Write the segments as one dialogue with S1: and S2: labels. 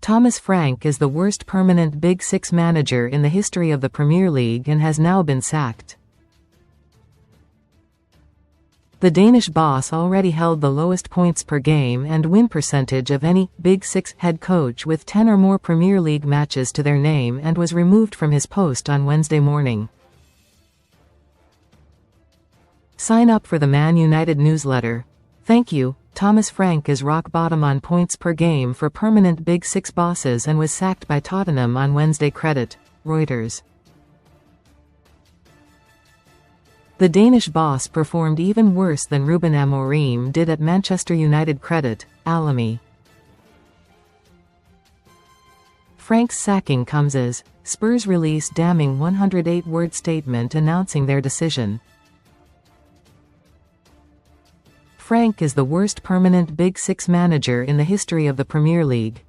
S1: Thomas Frank is the worst permanent Big Six manager in the history of the Premier League and has now been sacked. The Danish boss already held the lowest points per game and win percentage of any Big Six head coach with 10 or more Premier League matches to their name and was removed from his post on Wednesday morning. Sign up for the Man United newsletter. Thank you. Thomas Frank is rock bottom on points per game for permanent Big Six bosses and was sacked by Tottenham on WednesdayCredit, Reuters. The Danish boss performed even worse than Ruben Amorim did at Manchester UnitedCredit, Alamy. Frank's sacking comes as Spurs release damning 108-word statement announcing their decision. Frank is the worst permanent Big Six manager in the history of the Premier League.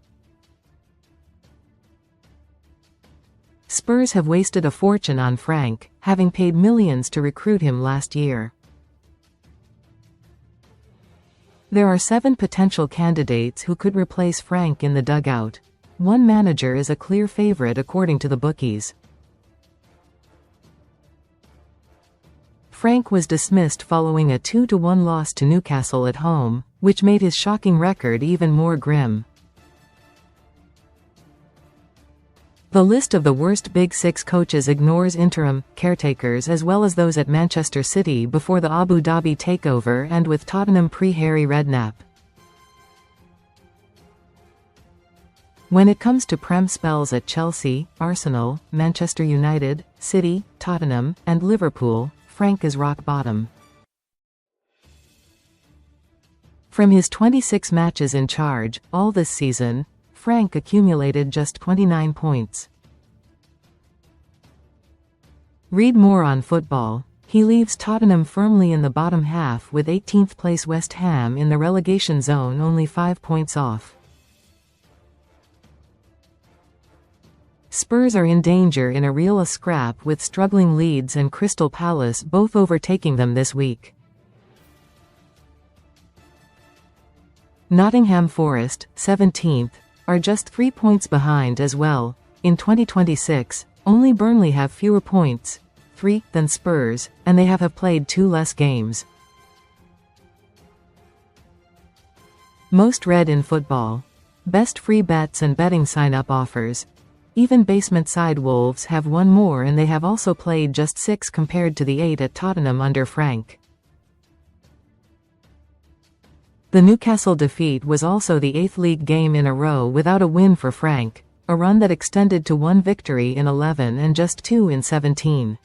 S1: Spurs have wasted a fortune on Frank, having paid millions to recruit him last year. There are 7 potential candidates who could replace Frank in the dugout. One manager is a clear favorite according to the bookies. Frank was dismissed following a 2-1 loss to Newcastle at home, which made his shocking record even more grim. The list of the worst Big Six coaches ignores interim caretakers as well as those at Manchester City before the Abu Dhabi takeover and with Tottenham pre-Harry Redknapp. When it comes to Prem spells at Chelsea, Arsenal, Manchester United, City, Tottenham, and Liverpool, Frank is rock bottom. From his 26 matches in charge, all this season, Frank accumulated just 29 points. Read more on football. He leaves Tottenham firmly in the bottom half with 18th place West Ham in the relegation zone only 5 points off. Spurs are in danger in a real scrap with struggling Leeds and Crystal Palace both overtaking them this week. Nottingham Forest, 17th, are just 3 points behind as well. In 2026, only Burnley have fewer points, 3, than Spurs, and they have played 2 less games. Most read in football. Best free bets and betting sign-up offers. Even basement side Wolves have 1 more and they have also played just 6 compared to the 8 at Tottenham under Frank. The Newcastle defeat was also the 8th league game in a row without a win for Frank, a run that extended to 1 victory in 11 and just 2 in 17.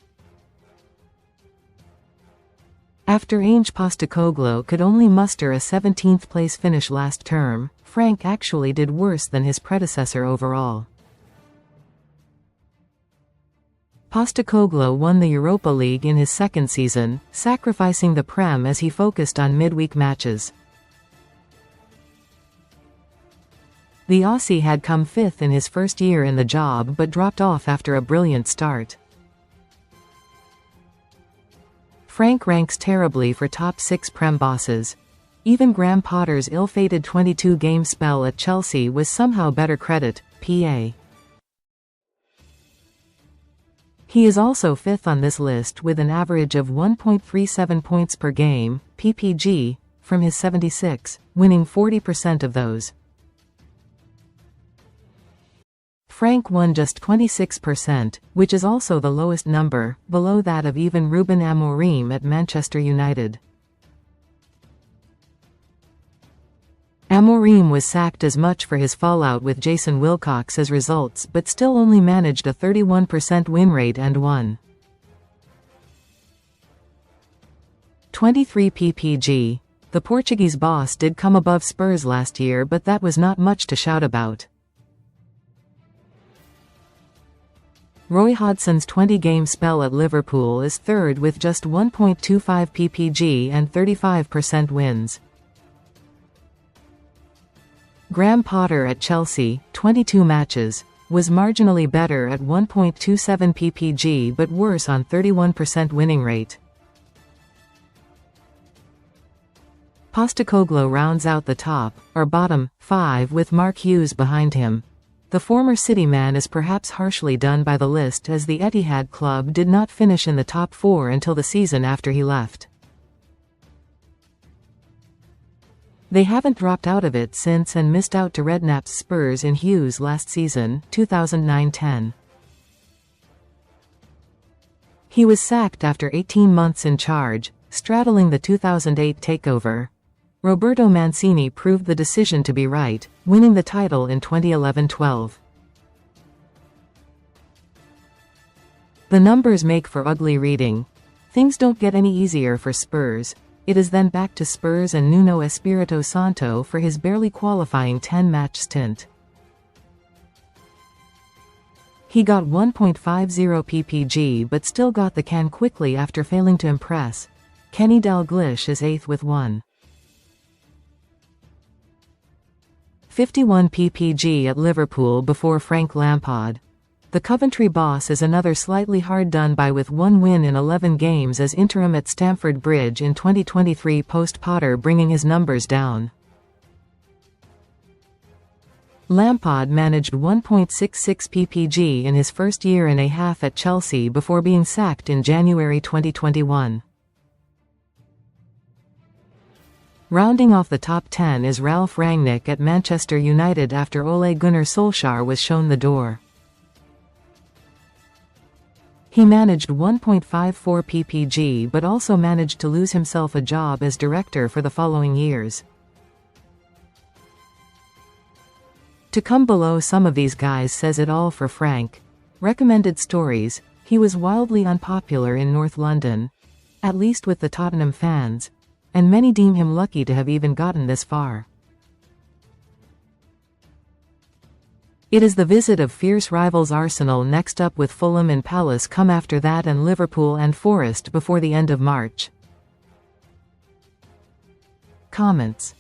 S1: After Ange Postecoglou could only muster a 17th place finish last term, Frank actually did worse than his predecessor overall. Postecoglou won the Europa League in his second season, sacrificing the Prem as he focused on midweek matches. The Aussie had come 5th in his first year in the job but dropped off after a brilliant start. Frank ranks terribly for top 6 Prem bosses. Even Graham Potter's ill-fated 22-game spell at Chelsea was somehow better credit, PA. He is also 5th on this list with an average of 1.37 points per game, PPG, from his 76, winning 40% of those. Frank won just 26%, which is also the lowest number, below that of even Ruben Amorim at Manchester United. Amorim was sacked as much for his fallout with Jason Wilcox as results but still only managed a 31% win rate and won 23 ppg. The Portuguese boss did come above Spurs last year but that was not much to shout about. Roy Hodgson's 20-game spell at Liverpool is 3rd with just 1.25 ppg and 35% wins. Graham Potter at Chelsea, 22 matches, was marginally better at 1.27 ppg but worse on 31% winning rate. Postecoglou rounds out the top, or bottom, 5 with Mark Hughes behind him. The former City man is perhaps harshly done by the list, as the Etihad club did not finish in the top four until the season after he left. They haven't dropped out of it since and missed out to Redknapp's Spurs in Hughes last season, 2009-10. He was sacked after 18 months in charge, straddling the 2008 takeover. Roberto Mancini proved the decision to be right, winning the title in 2011-12. The numbers make for ugly reading. Things don't get any easier for Spurs. It is then back to Spurs and Nuno Espirito Santo for his barely qualifying 10-match stint. He got 1.50 ppg but still got the can quickly after failing to impress. Kenny Dalglish is 8th with 1.51 ppg at Liverpool before Frank Lampard. The Coventry boss is another slightly hard done by with 1 win in 11 games as interim at Stamford Bridge in 2023 post-Potter, bringing his numbers down. Lampard managed 1.66 ppg in his first year and a half at Chelsea before being sacked in January 2021. Rounding off the top 10 is Ralf Rangnick at Manchester United after Ole Gunnar Solskjaer was shown the door. He managed 1.54 ppg but also managed to lose himself a job as director for the following years. To come below some of these guys says it all for Frank. Recommended stories: he was wildly unpopular in North London, at least with the Tottenham fans, and many deem him lucky to have even gotten this far. It is the visit of fierce rivals Arsenal next up, with Fulham and Palace come after that, and Liverpool and Forest before the end of March. Comments.